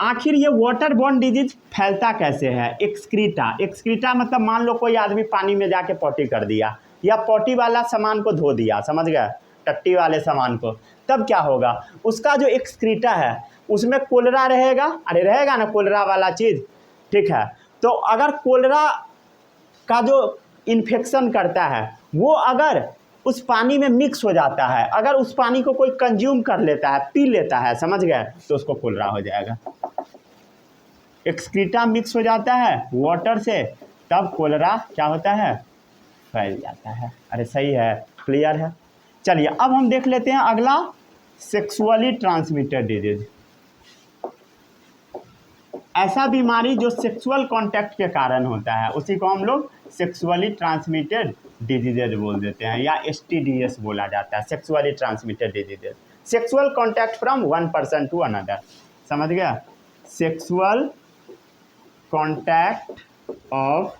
आखिर ये वाटरबॉर्न डिजीज फैलता कैसे है, एक्सक्रीटा मतलब मान लो कोई आदमी पानी में जाके पॉटी कर दिया या पॉटी वाला सामान को धो दिया, समझ गए, टट्टी वाले सामान को, तब क्या होगा, उसका जो एक्सक्रीटा है उसमें कोलरा रहेगा। अरे रहेगा ना कोलरा वाला चीज़, ठीक है। तो अगर कोलरा का जो इन्फेक्शन करता है वो अगर उस पानी में मिक्स हो जाता है, अगर उस पानी को कोई कंज्यूम कर लेता है, पी लेता है, समझ गए, तो उसको कोलरा हो जाएगा। एक्सक्रीटा मिक्स हो जाता है वाटर से, तब कोलरा क्या होता है, फैल जाता है। अरे सही है, क्लियर है। चलिए अब हम देख लेते हैं अगला, सेक्सुअली ट्रांसमिटेड डिजीज। ऐसा बीमारी जो सेक्सुअल कांटेक्ट के कारण होता है उसी को हम लोग सेक्सुअली ट्रांसमिटेड डिजीजेज बोल देते हैं, या STDs बोला जाता है, sexually transmitted diseases. Sexual contact from one person to another, समझ गया, sexual contact of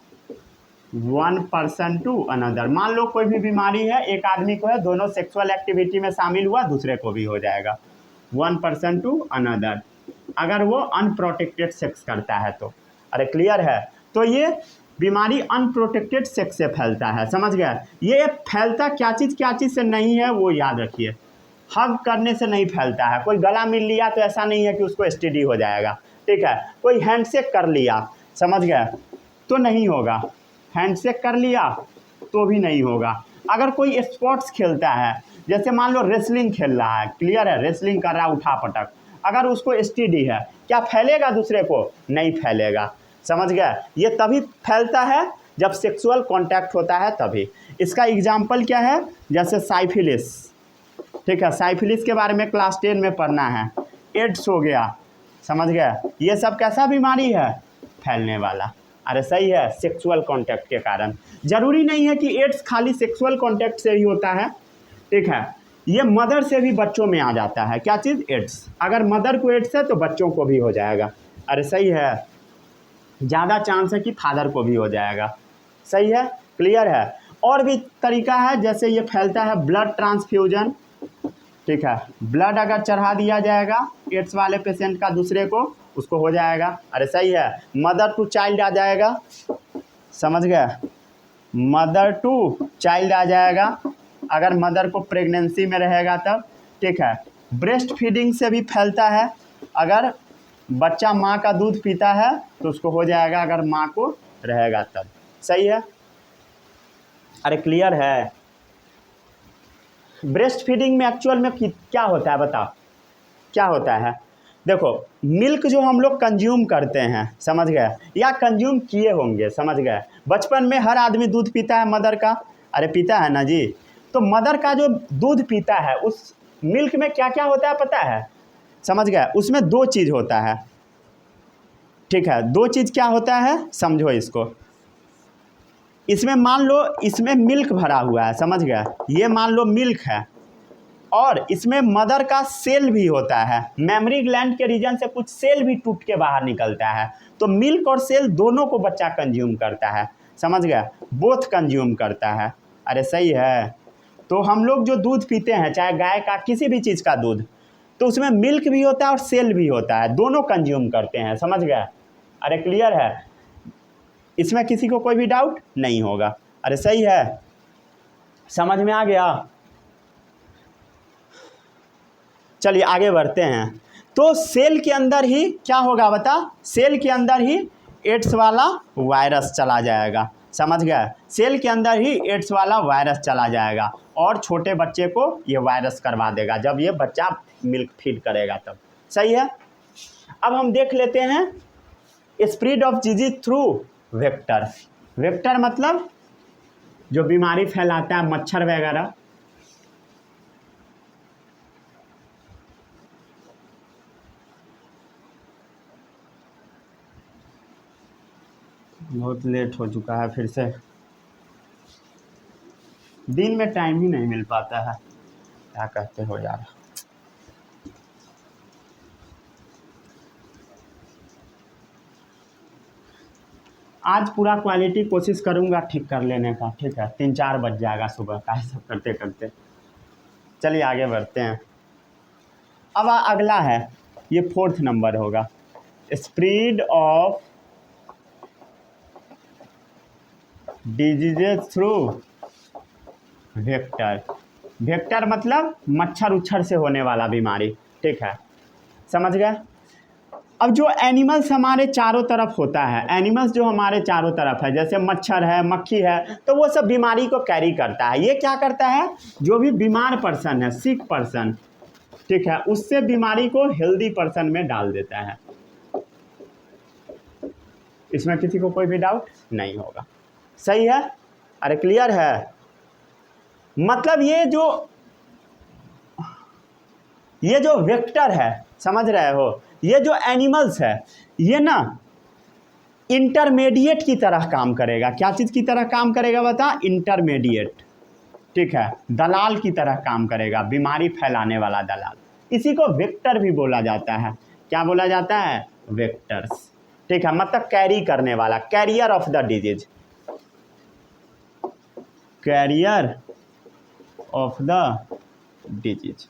one person to another. मान लो कोई भी बीमारी है, एक आदमी को है, दोनों सेक्सुअल एक्टिविटी में शामिल हुआ, दूसरे को भी हो जाएगा, वन पर्सन टू अनदर, अगर वो अनप्रोटेक्टेड सेक्स करता है तो। अरे क्लियर है? तो ये बीमारी अनप्रोटेक्टेड सेक्स से फैलता है, समझ गया। ये फैलता क्या चीज़ से नहीं है वो याद रखिए। हग करने से नहीं फैलता है, कोई गला मिल लिया तो ऐसा नहीं है कि उसको STD हो जाएगा, ठीक है। कोई हैंडशेक कर लिया, समझ गए, तो नहीं होगा, हैंडशेक कर लिया तो भी नहीं होगा। अगर कोई स्पोर्ट्स खेलता है, जैसे मान लो रेसलिंग खेल रहा है, क्लियर है, रेसलिंग कर रहा है उठा पटक, अगर उसको STD है, क्या फैलेगा दूसरे को? नहीं फैलेगा, समझ गया। ये तभी फैलता है जब सेक्सुअल कांटेक्ट होता है तभी। इसका एग्जाम्पल क्या है? जैसे साइफिलिस, ठीक है, साइफिलिस के बारे में क्लास 10 में पढ़ना है। एड्स हो गया, समझ गया, ये सब कैसा बीमारी है? फैलने वाला। अरे सही है, सेक्सुअल कांटेक्ट के कारण। जरूरी नहीं है कि एड्स खाली सेक्सुअल कांटेक्ट से ही होता है, ठीक है, ये मदर से भी बच्चों में आ जाता है। क्या चीज़? एड्स। अगर मदर को एड्स है तो बच्चों को भी हो जाएगा। अरे सही है, ज़्यादा चांस है कि फादर को भी हो जाएगा, सही है, क्लियर है। और भी तरीका है, जैसे ये फैलता है ब्लड ट्रांसफ्यूजन, ठीक है, ब्लड अगर चढ़ा दिया जाएगा एड्स वाले पेशेंट का दूसरे को, उसको हो जाएगा। अरे सही है, मदर टू चाइल्ड आ जाएगा, समझ गए, मदर टू चाइल्ड आ जाएगा, अगर मदर को प्रेगनेंसी में रहेगा तब, ठीक है। ब्रेस्ट फीडिंग से भी फैलता है, अगर बच्चा माँ का दूध पीता है तो उसको हो जाएगा, अगर माँ को रहेगा तब, सही है। अरे क्लियर है? ब्रेस्ट फीडिंग में एक्चुअल में क्या होता है बताओ, क्या होता है? देखो, मिल्क जो हम लोग कंज्यूम करते हैं, समझ गए, या कंज्यूम किए होंगे, समझ गए, बचपन में हर आदमी दूध पीता है मदर का, अरे पीता है ना जी। तो मदर का जो दूध पीता है उस मिल्क में क्या क्या होता है पता है? समझ गए, उसमें दो चीज़ होता है, ठीक है, दो चीज़ क्या होता है समझो इसको। इसमें मान लो इसमें मिल्क भरा हुआ है, समझ गए, ये मान लो मिल्क है, और इसमें मदर का सेल भी होता है, मेमोरी ग्लैंड के रीजन से कुछ सेल भी टूट के बाहर निकलता है, तो मिल्क और सेल दोनों को बच्चा कंज्यूम करता है, समझ गए, बोथ कंज्यूम करता है। अरे सही है। तो हम लोग जो दूध पीते हैं, चाहे गाय का किसी भी चीज़ का दूध, तो उसमें मिल्क भी होता है और सेल भी होता है, दोनों कंज्यूम करते हैं, समझ गए। अरे क्लियर है? इसमें किसी को कोई भी डाउट नहीं होगा। अरे सही है, समझ में आ गया? चलिए आगे बढ़ते हैं। तो सेल के अंदर ही क्या होगा बता? सेल के अंदर ही एड्स वाला वायरस चला जाएगा, समझ गए, सेल के अंदर ही एड्स वाला वायरस चला जाएगा और छोटे बच्चे को ये वायरस करवा देगा जब ये बच्चा मिल्क फीड करेगा तब, सही है। अब हम देख लेते हैं spread of disease through vector. Vector मतलब जो बीमारी फैलाता है, मच्छर वगैरह। बहुत लेट हो चुका है, फिर से दिन में टाइम ही नहीं मिल पाता है, क्या कहते हो यार। आज पूरा क्वालिटी कोशिश करूँगा ठीक कर लेने का, ठीक है, 3-4 बज जाएगा सुबह का सब करते करते। चलिए आगे बढ़ते हैं। अब अगला है, ये 4th नंबर होगा, spread of diseases through vector. Vector मतलब मच्छर उच्छर से होने वाला बीमारी, ठीक है, समझ गए। अब जो एनिमल्स हमारे चारों तरफ होता है, एनिमल्स जो हमारे चारों तरफ है, जैसे मच्छर है, मक्खी है, तो वो सब बीमारी को कैरी करता है। ये क्या करता है? जो भी बीमार पर्सन है, सिक पर्सन, ठीक है, उससे बीमारी को हेल्दी पर्सन में डाल देता है। इसमें किसी को कोई भी डाउट नहीं होगा, सही है। अरे क्लियर है? मतलब ये जो वेक्टर है, समझ रहे हो, ये जो एनिमल्स है ये ना इंटरमीडिएट की तरह काम करेगा। क्या चीज़ की तरह काम करेगा बता? इंटरमीडिएट, ठीक है, दलाल की तरह काम करेगा, बीमारी फैलाने वाला दलाल। इसी को वेक्टर भी बोला जाता है। क्या बोला जाता है? वेक्टर्स, ठीक है, मतलब कैरी करने वाला, carrier of the disease, carrier of the disease.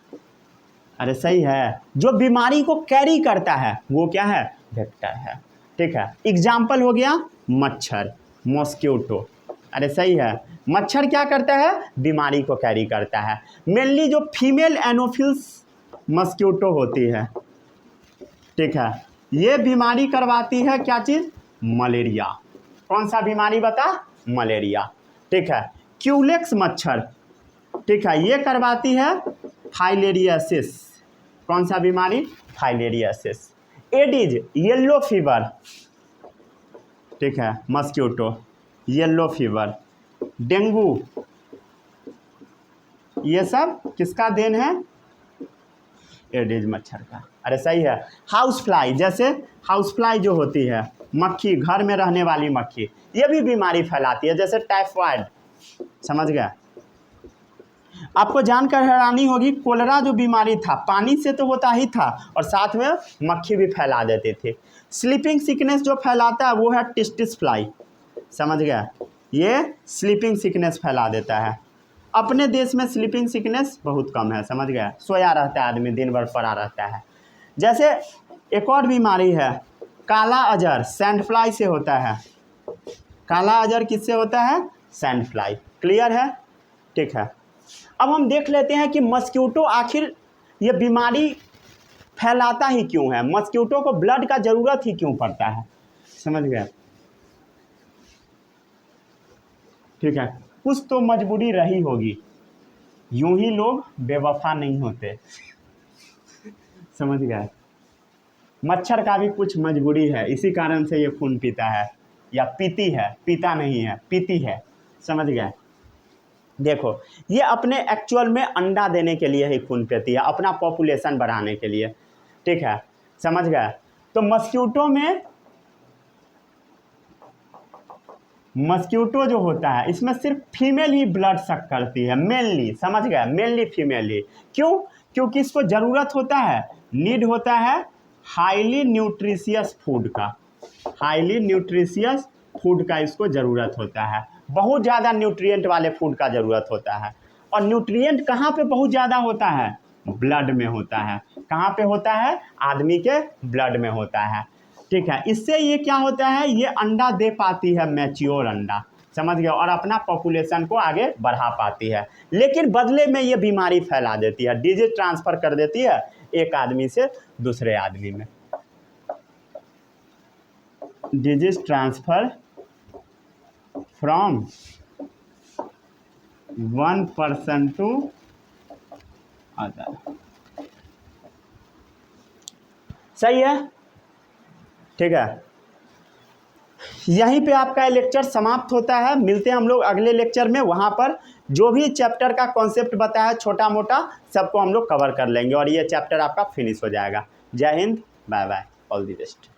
अरे सही है, जो बीमारी को कैरी करता है वो क्या है? वेक्टर है, ठीक है। एग्जाम्पल हो गया मच्छर, मॉस्किटो। अरे सही है, मच्छर क्या करता है? बीमारी को कैरी करता है। मेनली जो फीमेल एनोफिल्स मॉस्किटो होती है, ठीक है, ये बीमारी करवाती है क्या चीज़? मलेरिया। कौन सा बीमारी बता? मलेरिया, ठीक है। क्यूलेक्स मच्छर, ठीक है, ये करवाती है फाइलेरियासिस। कौन सा बीमारी? फाइलेरियासिस। एडिज, येलो फीवर, ठीक है, मॉस्किटो, येलो फीवर। डेंगू, ये सब किसका देन है? एडिज मच्छर का। अरे सही है। हाउस फ्लाई, जैसे हाउस फ्लाई जो होती है मक्खी, घर में रहने वाली मक्खी, ये भी बीमारी फैलाती है, जैसे टाइफाइड। समझ गया? आपको जानकर हैरानी होगी, कोलेरा जो बीमारी था पानी से तो होता ही था और साथ में मक्खी भी फैला देती थी। स्लीपिंग सिकनेस जो फैलाता है वो है टिस्टिस फ्लाई। समझ गया? ये स्लीपिंग सिकनेस फैला देता है। अपने देश में स्लीपिंग सिकनेस बहुत कम है। समझ गया? सोया रहता है आदमी, दिन भर पड़ा रहता है। जैसे एक और बीमारी है काला अजर, सैंड फ्लाई से होता है। काला अजर किससे होता है? Sand fly. क्लियर है? ठीक है। अब हम देख लेते हैं कि मॉस्किटो आखिर ये बीमारी फैलाता ही क्यों है, मॉस्किटो को ब्लड का ज़रूरत ही क्यों पड़ता है। समझ गए? ठीक है, कुछ तो मजबूरी रही होगी, यूं ही लोग बेवफा नहीं होते। समझ गए? मच्छर का भी कुछ मजबूरी है, इसी कारण से ये खून पीता है, या पीती है, पीता नहीं है, पीती है। समझ गए? देखो, ये अपने एक्चुअल में अंडा देने के लिए ही खून पीती है, अपना पॉपुलेशन बढ़ाने के लिए। ठीक है, समझ गए? तो मॉस्किटो जो होता है इसमें सिर्फ फीमेल ही ब्लड सक करती है, मेनली। समझ गए? मेनली फीमेल ही। क्यों? क्योंकि इसको ज़रूरत होता है, नीड होता है हाईली न्यूट्रिशियस फूड का, हाईली न्यूट्रिशियस फूड का इसको ज़रूरत होता है। बहुत ज़्यादा न्यूट्रिएंट वाले फूड का ज़रूरत होता है। और न्यूट्रिएंट कहाँ पे बहुत ज़्यादा होता है? ब्लड में होता है। कहाँ पे होता है? आदमी के ब्लड में होता है। ठीक है, इससे ये क्या होता है, ये अंडा दे पाती है, मैच्योर अंडा। समझ गए? और अपना पॉपुलेशन को आगे बढ़ा पाती है। लेकिन बदले में ये बीमारी फैला देती है, डिजीज ट्रांसफ़र कर देती है एक आदमी से दूसरे आदमी में। Disease transfer from one person to other. सही है? ठीक है, यहीं पे आपका ये लेक्चर समाप्त होता है। मिलते हैं हम लोग अगले लेक्चर में, वहाँ पर जो भी चैप्टर का कॉन्सेप्ट बताया छोटा मोटा सबको हम लोग कवर कर लेंगे और ये चैप्टर आपका फिनिश हो जाएगा। जय हिंद, bye bye, all the best.